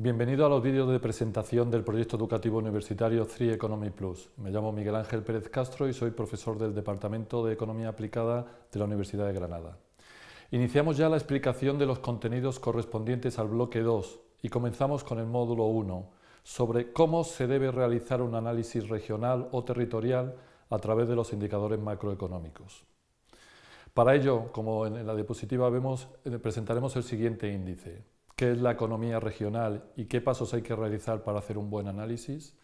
Bienvenido a los vídeos de presentación del proyecto educativo universitario 3Economy Plus. Me llamo Miguel Ángel Pérez Castro y soy profesor del Departamento de Economía Aplicada de la Universidad de Granada. Iniciamos ya la explicación de los contenidos correspondientes al bloque 2 y comenzamos con el módulo 1 sobre cómo se debe realizar un análisis regional o territorial a través de los indicadores macroeconómicos. Para ello, como en la diapositiva vemos, presentaremos el siguiente índice: ¿qué es la economía regional y qué pasos hay que realizar para hacer un buen análisis?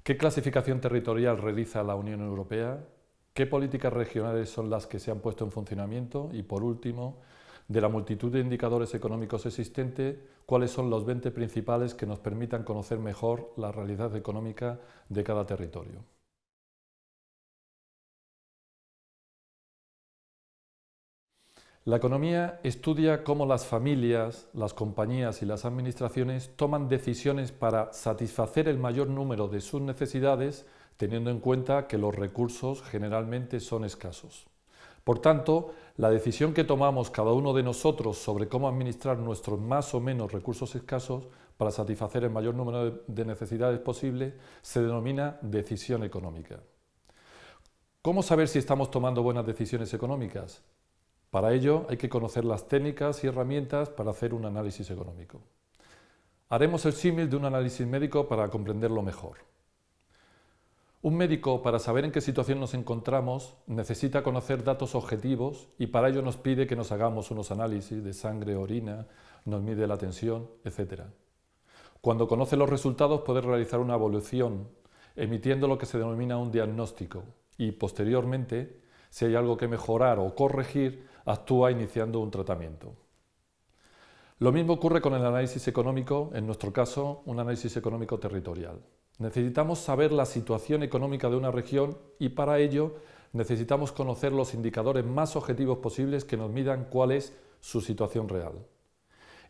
¿Qué clasificación territorial realiza la Unión Europea? ¿Qué políticas regionales son las que se han puesto en funcionamiento? Y por último, de la multitud de indicadores económicos existentes, ¿cuáles son los 20 principales que nos permitan conocer mejor la realidad económica de cada territorio? La economía estudia cómo las familias, las compañías y las administraciones toman decisiones para satisfacer el mayor número de sus necesidades, teniendo en cuenta que los recursos generalmente son escasos. Por tanto, la decisión que tomamos cada uno de nosotros sobre cómo administrar nuestros más o menos recursos escasos para satisfacer el mayor número de necesidades posible se denomina decisión económica. ¿Cómo saber si estamos tomando buenas decisiones económicas? Para ello hay que conocer las técnicas y herramientas para hacer un análisis económico. Haremos el símil de un análisis médico para comprenderlo mejor. Un médico, para saber en qué situación nos encontramos, necesita conocer datos objetivos y para ello nos pide que nos hagamos unos análisis de sangre, orina, nos mide la tensión, etc. Cuando conoce los resultados puede realizar una evaluación, emitiendo lo que se denomina un diagnóstico y, posteriormente, si hay algo que mejorar o corregir, actúa iniciando un tratamiento. Lo mismo ocurre con el análisis económico, en nuestro caso, un análisis económico territorial. Necesitamos saber la situación económica de una región y para ello necesitamos conocer los indicadores más objetivos posibles que nos midan cuál es su situación real.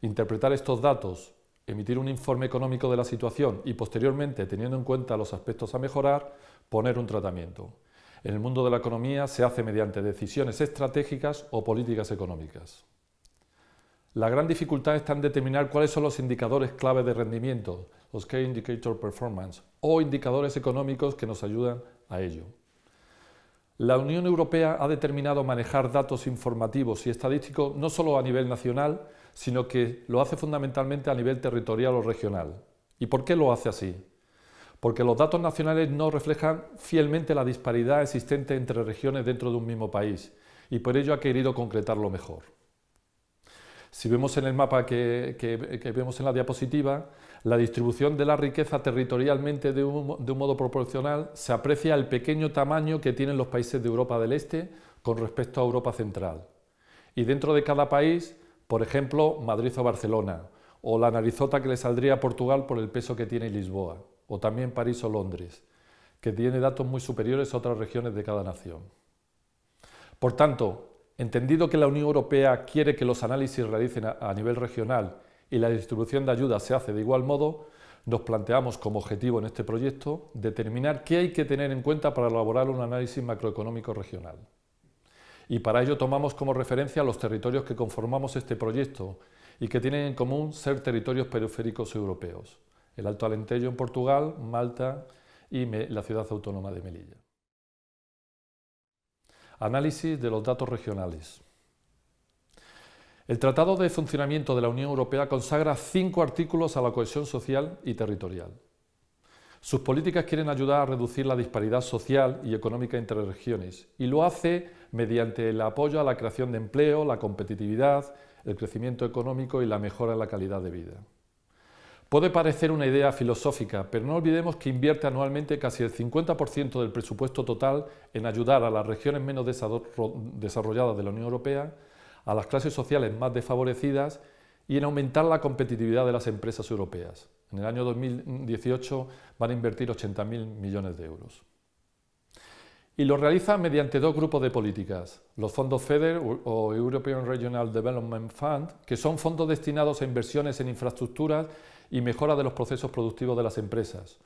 Interpretar estos datos, emitir un informe económico de la situación y posteriormente, teniendo en cuenta los aspectos a mejorar, poner un tratamiento. En el mundo de la economía se hace mediante decisiones estratégicas o políticas económicas. La gran dificultad está en determinar cuáles son los indicadores clave de rendimiento, los Key Indicator Performance, o indicadores económicos que nos ayudan a ello. La Unión Europea ha determinado manejar datos informativos y estadísticos no solo a nivel nacional, sino que lo hace fundamentalmente a nivel territorial o regional. ¿Y por qué lo hace así? Porque los datos nacionales no reflejan fielmente la disparidad existente entre regiones dentro de un mismo país y por ello ha querido concretarlo mejor. Si vemos en el mapa que vemos en la diapositiva, la distribución de la riqueza territorialmente de un modo proporcional se aprecia el pequeño tamaño que tienen los países de Europa del Este con respecto a Europa Central. Y dentro de cada país, por ejemplo, Madrid o Barcelona, o la narizota que le saldría a Portugal por el peso que tiene Lisboa, o también París o Londres, que tiene datos muy superiores a otras regiones de cada nación. Por tanto, entendido que la Unión Europea quiere que los análisis se realicen a nivel regional y la distribución de ayuda se hace de igual modo, nos planteamos como objetivo en este proyecto determinar qué hay que tener en cuenta para elaborar un análisis macroeconómico regional. Y para ello tomamos como referencia los territorios que conformamos este proyecto y que tienen en común ser territorios periféricos europeos: el Alto Alentejo en Portugal, Malta y la ciudad autónoma de Melilla. Análisis de los datos regionales. El Tratado de Funcionamiento de la Unión Europea consagra 5 artículos a la cohesión social y territorial. Sus políticas quieren ayudar a reducir la disparidad social y económica entre regiones y lo hace mediante el apoyo a la creación de empleo, la competitividad, el crecimiento económico y la mejora en la calidad de vida. Puede parecer una idea filosófica, pero no olvidemos que invierte anualmente casi el 50% del presupuesto total en ayudar a las regiones menos desarrolladas de la Unión Europea, a las clases sociales más desfavorecidas y en aumentar la competitividad de las empresas europeas. En el año 2018 van a invertir 80.000 millones de euros. Y lo realiza mediante 2 grupos de políticas: los fondos FEDER o European Regional Development Fund, que son fondos destinados a inversiones en infraestructuras y mejora de los procesos productivos de las empresas,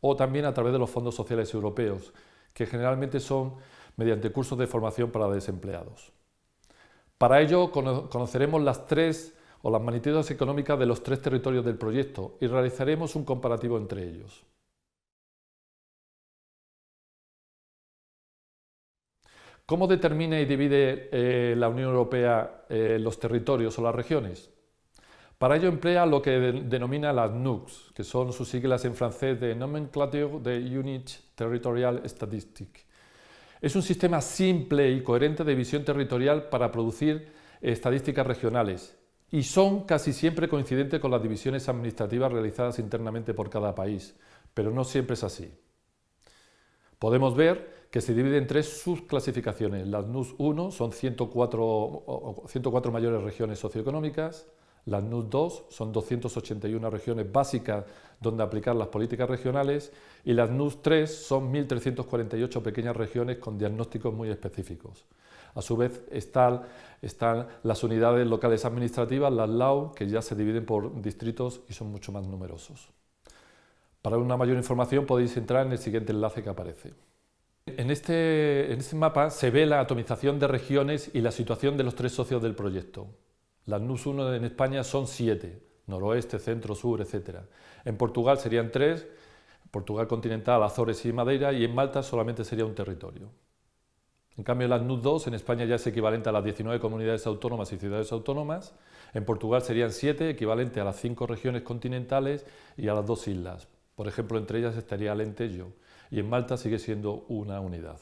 o también a través de los fondos sociales europeos, que generalmente son mediante cursos de formación para desempleados. Para ello conoceremos las 3 o las magnitudes económicas de los 3 territorios del proyecto y realizaremos un comparativo entre ellos. ¿Cómo determina y divide la Unión Europea los territorios o las regiones? Para ello emplea lo que denomina las NUCs, que son sus siglas en francés de Nomenclature de Units Territorial Statistique. Es un sistema simple y coherente de división territorial para producir estadísticas regionales y son casi siempre coincidentes con las divisiones administrativas realizadas internamente por cada país, pero no siempre es así. Podemos ver que se divide en 3 subclasificaciones. Las NUC 1 son 104 mayores regiones socioeconómicas, las NUC 2 son 281 regiones básicas donde aplicar las políticas regionales y las NUC 3 son 1.348 pequeñas regiones con diagnósticos muy específicos. A su vez están las unidades locales administrativas, las LAU, que ya se dividen por distritos y son mucho más numerosos. Para una mayor información podéis entrar en el siguiente enlace que aparece. En este mapa se ve la atomización de regiones y la situación de los 3 socios del proyecto. Las NUC 1 en España son 7, noroeste, centro, sur, etc. En Portugal serían 3, Portugal continental, Azores y Madeira, y en Malta solamente sería un territorio. En cambio, las NUC 2 en España ya es equivalente a las 19 comunidades autónomas y ciudades autónomas. En Portugal serían 7, equivalente a las 5 regiones continentales y a las 2 islas. Por ejemplo, entre ellas estaría Alentejo, y en Malta sigue siendo una unidad.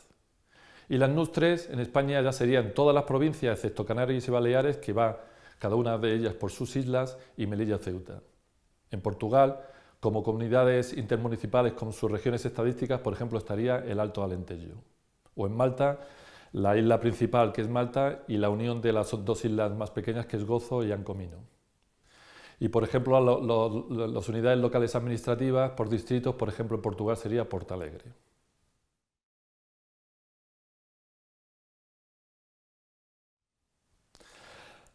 Y las NUC 3 en España ya serían todas las provincias, excepto Canarias y Baleares, que va cada una de ellas por sus islas, y Melilla, Ceuta. En Portugal, como comunidades intermunicipales con sus regiones estadísticas, por ejemplo, estaría el Alto Alentejo. O en Malta, la isla principal, que es Malta, y la unión de las 2 islas más pequeñas, que es Gozo y Ancomino. Y, por ejemplo, las unidades locales administrativas por distritos, por ejemplo, en Portugal sería Portalegre.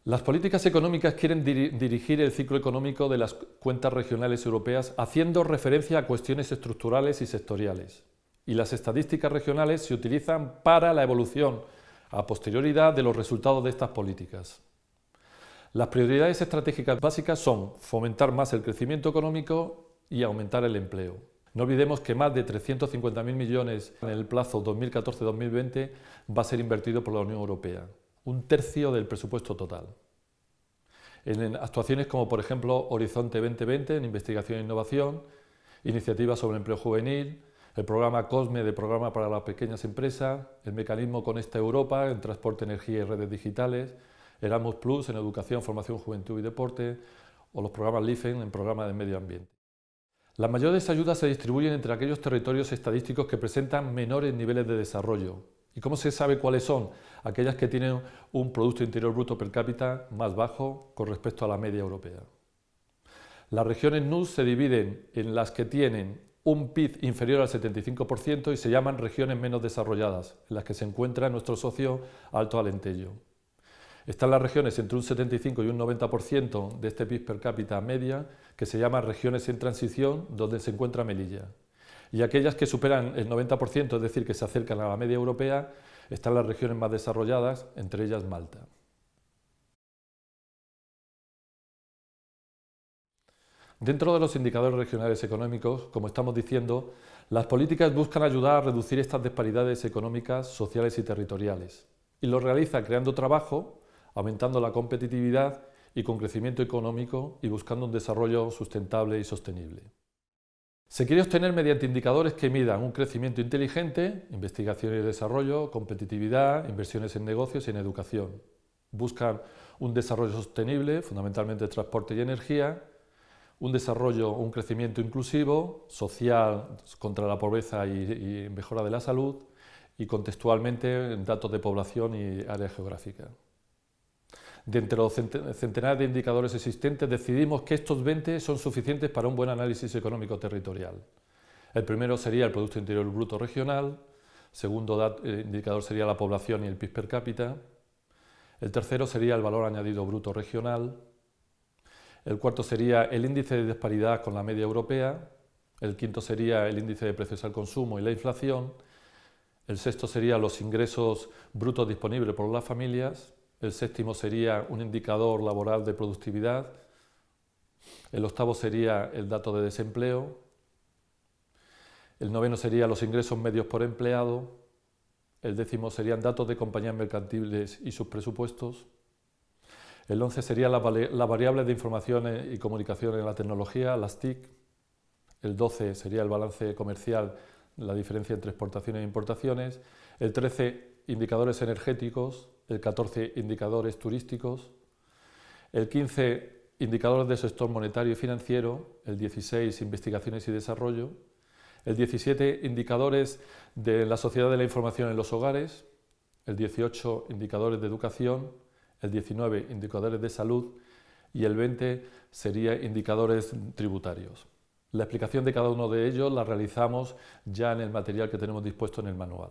Las políticas económicas quieren dirigir el ciclo económico de las cuentas regionales europeas haciendo referencia a cuestiones estructurales y sectoriales. Y las estadísticas regionales se utilizan para la evolución a posterioridad de los resultados de estas políticas. Las prioridades estratégicas básicas son fomentar más el crecimiento económico y aumentar el empleo. No olvidemos que más de 350.000 millones en el plazo 2014-2020 va a ser invertido por la Unión Europea, un tercio del presupuesto total. En actuaciones como, por ejemplo, Horizonte 2020 en investigación e innovación, iniciativas sobre empleo juvenil, el programa COSME de Programa para las Pequeñas Empresas, el mecanismo Conecta Europa en transporte, energía y redes digitales, Erasmus Plus en educación, formación, juventud y deporte, o los programas LIFEN en programa de medio ambiente. Las mayores ayudas se distribuyen entre aquellos territorios estadísticos que presentan menores niveles de desarrollo. ¿Y cómo se sabe cuáles son? Aquellas que tienen un Producto Interior Bruto per cápita más bajo con respecto a la media europea. Las regiones NUC se dividen en las que tienen un PIB inferior al 75% y se llaman regiones menos desarrolladas, en las que se encuentra nuestro socio Alto Alentejo. Están las regiones entre un 75 y un 90% de este PIB per cápita media, que se llaman regiones en transición, donde se encuentra Melilla. Y aquellas que superan el 90%, es decir, que se acercan a la media europea, están las regiones más desarrolladas, entre ellas Malta. Dentro de los indicadores regionales económicos, como estamos diciendo, las políticas buscan ayudar a reducir estas disparidades económicas, sociales y territoriales. Y lo realiza creando trabajo, aumentando la competitividad y con crecimiento económico y buscando un desarrollo sustentable y sostenible. Se quiere obtener mediante indicadores que midan un crecimiento inteligente, investigación y desarrollo, competitividad, inversiones en negocios y en educación. Buscan un desarrollo sostenible, fundamentalmente transporte y energía, un crecimiento inclusivo, social, contra la pobreza y mejora de la salud, y contextualmente datos de población y área geográfica. De entre los centenares de indicadores existentes, decidimos que estos 20 son suficientes para un buen análisis económico territorial. El primero sería el Producto Interior Bruto regional, el segundo indicador sería la población y el PIB per cápita, el tercero sería el valor añadido bruto regional, el cuarto sería el índice de disparidad con la media europea, el quinto sería el índice de precios al consumo y la inflación, el sexto sería los ingresos brutos disponibles por las familias, el séptimo sería un indicador laboral de productividad, el octavo sería el dato de desempleo, el noveno sería los ingresos medios por empleado, el décimo serían datos de compañías mercantiles y sus presupuestos, el 11 serían las variables de información y comunicación en la tecnología, las TIC, el 12 sería el balance comercial, la diferencia entre exportaciones e importaciones, el 13 indicadores energéticos, el 14 indicadores turísticos, el 15 indicadores del sector monetario y financiero, el 16 investigaciones y desarrollo, el 17 indicadores de la sociedad de la información en los hogares, el 18 indicadores de educación, el 19 indicadores de salud y el 20 sería indicadores tributarios. La explicación de cada uno de ellos la realizamos ya en el material que tenemos dispuesto en el manual.